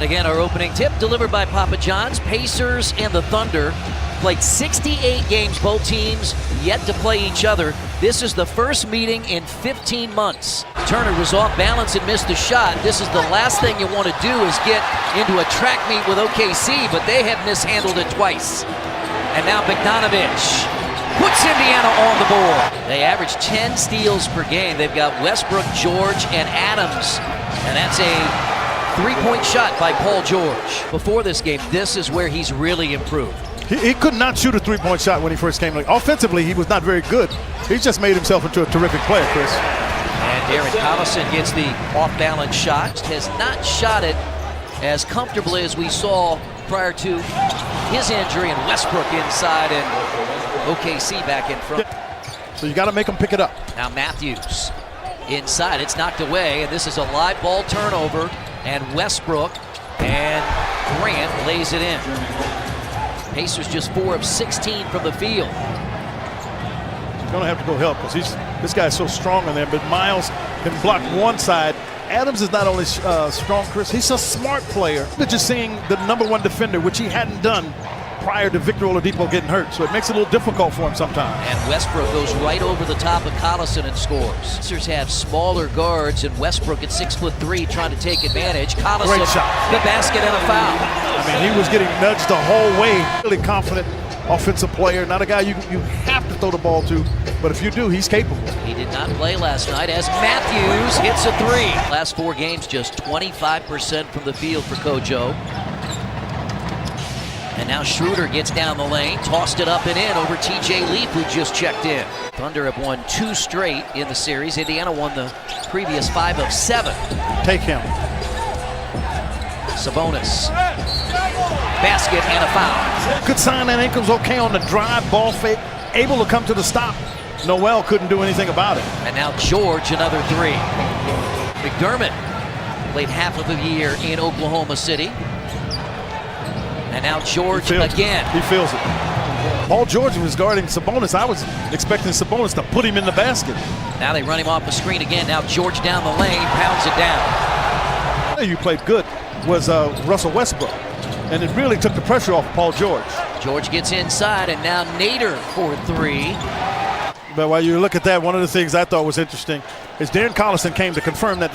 And again, our opening tip delivered by Papa John's. Pacers and the Thunder played 68 games, both teams yet to play each other. This is the first meeting in 15 months. Turner was off balance and missed the shot. This is the last thing you want to do is get into a track meet with OKC, but they have mishandled it twice. And now Bogdanovich puts Indiana on the board. They average 10 steals per game. They've got Westbrook, George, and Adams. And that's a three-point shot by Paul George. Before this game, this is where he's really improved. He could not shoot a three-point shot when he first came. Offensively, he was not very good. He's just made himself into a terrific player, Chris. And Darren Collison gets the off-balance shot. Has not shot it as comfortably as we saw prior to his injury, and Westbrook inside and OKC back in front. So you got to make him pick it up. Now Matthews inside. It's knocked away, and this is a live ball turnover. And Westbrook and Grant lays it in. Pacers just 4 of 16 from the field. He's going to have to go help because this guy's so strong in there. But Miles can block one side. Adams is not only strong, Chris, he's a smart player. But just seeing the #1 defender, which he hadn't done prior to Victor Oladipo getting hurt. So it makes it a little difficult for him sometimes. And Westbrook goes right over the top of Collison and scores. Pacers have smaller guards, and Westbrook at 6'3" trying to take advantage. Collison, great shot. The basket and a foul. I mean, he was getting nudged the whole way. Really confident offensive player. Not a guy you have to throw the ball to, but if you do, he's capable. He did not play last night as Matthews hits a 3. Last 4 games, just 25% from the field for Kojo. And now Schroeder gets down the lane, tossed it up and in over TJ Leaf, who just checked in. Thunder have won 2 straight in the series. Indiana won the previous 5 of 7. Take him. Sabonis. Basket and a foul. Good sign that ankle's okay on the drive, ball fake, able to come to the stop. Noel couldn't do anything about it. And now George, another 3. McDermott played half of the year in Oklahoma City. And now George again. He feels it. Paul George was guarding Sabonis. I was expecting Sabonis to put him in the basket. Now they run him off the screen again. Now George down the lane, pounds it down. You played good was Russell Westbrook. And it really took the pressure off Paul George. George gets inside, and now Nader for 3. But while you look at that, one of the things I thought was interesting is Darren Collison came to confirm that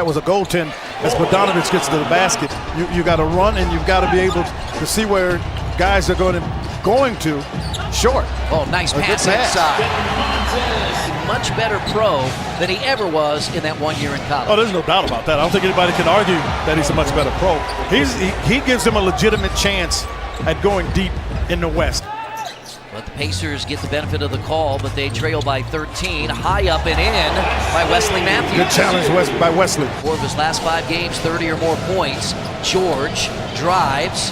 was a goaltend as Bogdanovich gets to the basket. You got to run, and you've got to be able to see where guys are going to short. Oh, nice pass inside. Much better pro than he ever was in that 1 year in college. Oh, there's no doubt about that. I don't think anybody can argue that he's a much better pro. He gives them a legitimate chance at going deep in the West. But the Pacers get the benefit of the call, but they trail by 13. High up and in by Wesley Matthews. Good challenge by Wesley. 4 of his last 5 games, 30 or more points. George drives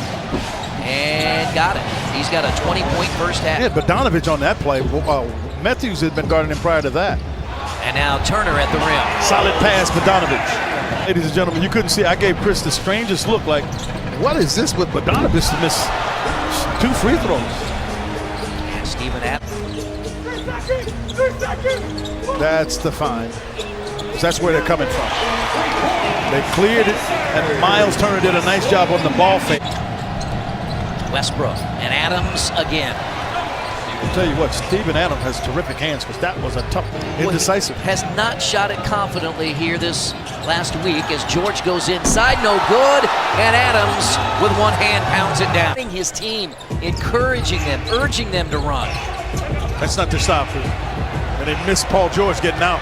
and got it. He's got a 20-point first half. Yeah, Bogdanovich on that play. Matthews had been guarding him prior to that. And now Turner at the rim. Solid pass, Bogdanovich. Ladies and gentlemen, you couldn't see. I gave Chris the strangest look like, what is this with Bogdanovich to miss 2 free throws? Steven Adams. That's the fine. That's where they're coming from. They cleared it, and Miles Turner did a nice job on the ball fake. Westbrook and Adams again. I'll tell you what, Steven Adams has terrific hands because that was a tough, indecisive. Has not shot it confidently here this last week as George goes inside, no good, and Adams with one hand pounds it down. His team, encouraging them, urging them to run. That's not their stop. And they missed Paul George getting out.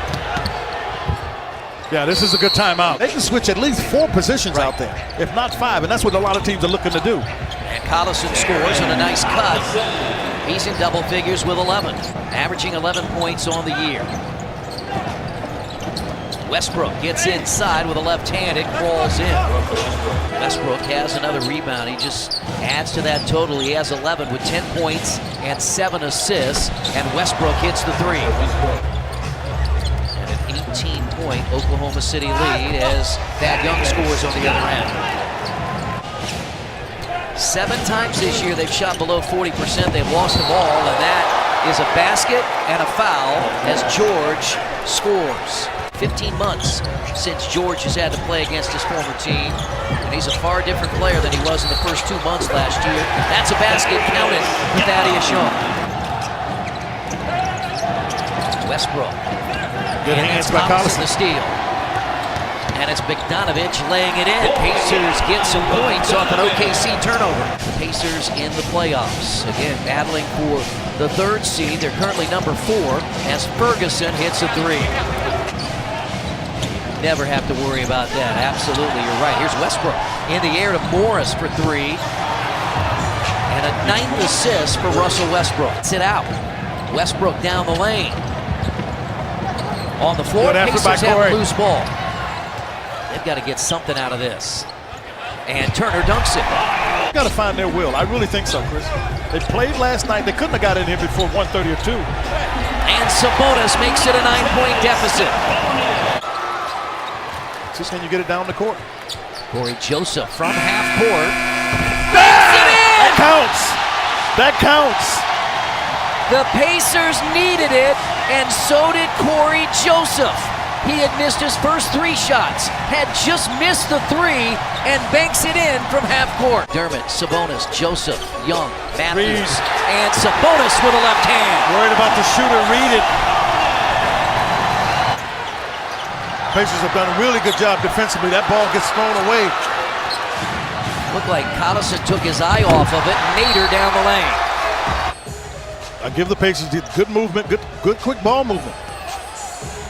Yeah, this is a good timeout. They can switch at least 4 positions out there, if not 5, and that's what a lot of teams are looking to do. And Collison scores on a nice cut. He's in double figures with 11, averaging 11 points on the year. Westbrook gets inside with a left hand, it crawls in. Westbrook has another rebound. He just adds to that total. He has 11 with 10 points and 7 assists, and Westbrook hits the 3. And an 18-point Oklahoma City lead as Thad Young scores on the other end. 7 times this year they've shot below 40%. They've lost the ball, and that is a basket and a foul as George scores. 15 months since George has had to play against his former team. And he's a far different player than he was in the first 2 months last year. That's a basket counted for Thaddeus Young. Westbrook. Good hands by Collison. The steal. And it's Bogdanovich laying it in. Pacers get some points off an OKC turnover. The Pacers in the playoffs. Again, battling for the 3rd seed. They're currently number 4 as Ferguson hits a 3. Never have to worry about that. Absolutely, you're right. Here's Westbrook in the air to Morris for 3. And a 9th assist for Russell Westbrook. Sit out. Westbrook down the lane. On the floor, Pacers have a loose ball. They've got to get something out of this. And Turner dunks it. Got to find their will. I really think so, Chris. They played last night. They couldn't have got in here before 1:30 or 2. And Sabonis makes it a 9-point deficit. Just can you get it down the court? Corey Joseph from half court. That counts. That counts. The Pacers needed it, and so did Corey Joseph. He had missed his first 3 shots, had just missed the 3, and banks it in from half court. Dermott, Sabonis, Joseph, Young, Matthews, and Sabonis with a left hand. Worried about the shooter, read it. Pacers have done a really good job defensively. That ball gets thrown away. Looked like Collison took his eye off of it. Nader down the lane. I give the Pacers good movement, good quick ball movement.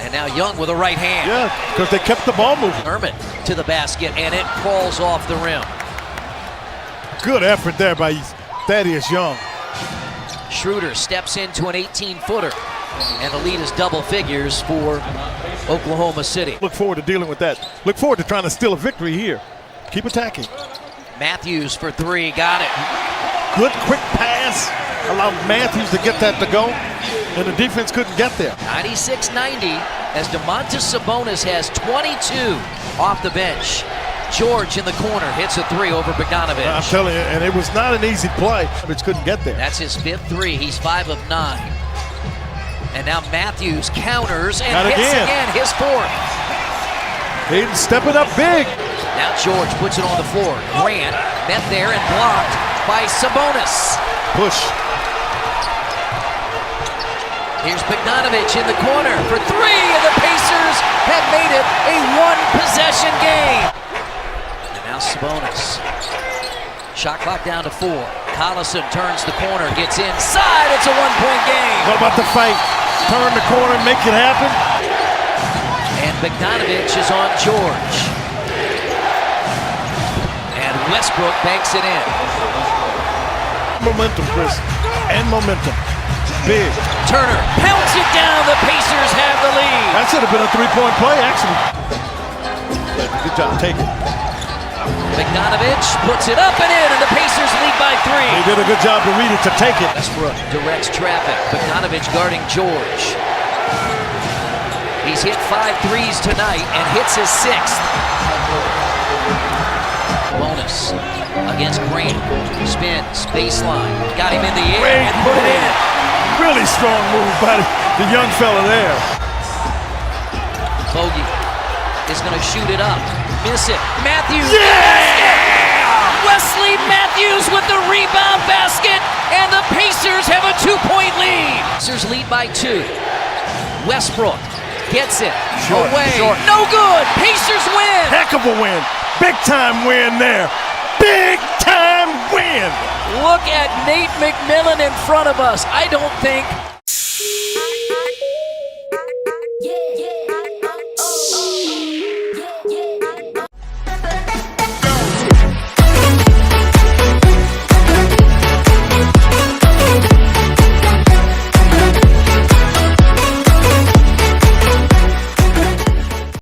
And now Young with a right hand. Yeah, because they kept the ball moving. Dermott to the basket, and it crawls off the rim. Good effort there by Thaddeus Young. Schroeder steps into an 18-footer, and the lead is double figures for Oklahoma City. Look forward to dealing with that. Look forward to trying to steal a victory here. Keep attacking. Matthews for 3, got it. Good quick pass. Allowed Matthews to get that to go, and the defense couldn't get there. 96-90 as Domantas Sabonis has 22 off the bench. George in the corner hits a 3 over Bogdanovich. I'm telling you, and it was not an easy play. Bogdanovich couldn't get there. That's his 5th 3. He's 5 of 9. And now Matthews counters and hits again, his 4th. He's stepping up big. Now George puts it on the floor. Grant met there and blocked by Sabonis. Push. Here's Bogdanovich in the corner for 3, and the Pacers have made it a 1-possession game. And now Sabonis. Shot clock down to 4. Collison turns the corner, gets inside. It's a 1-point game. What about the fight? Turn the corner, make it happen. And Bogdanovich is on George. And Westbrook banks it in. Momentum, Chris, and momentum. Big. Turner pounds it down. The Pacers have the lead. That should have been a 3-point play, actually. Good job, take it. Bogdanovich puts it up and in, and the Pacers lead by 3. They did a good job to read it, to take it. Westbrook directs traffic. Bogdanovich guarding George. He's hit 5 threes tonight and hits his 6th. Bonus against Grant. Spins, baseline. Got him in the air and put it in. Really strong move by the young fella there. Bogey is going to shoot it up. Miss it. Matthews. Yeah! Wesley Matthews with the rebound basket, and the Pacers have a 2-point lead. Pacers lead by 2. Westbrook gets it away. No good. Pacers win. Heck of a win. Big time win there. Big time win. Look at Nate McMillan in front of us. I don't think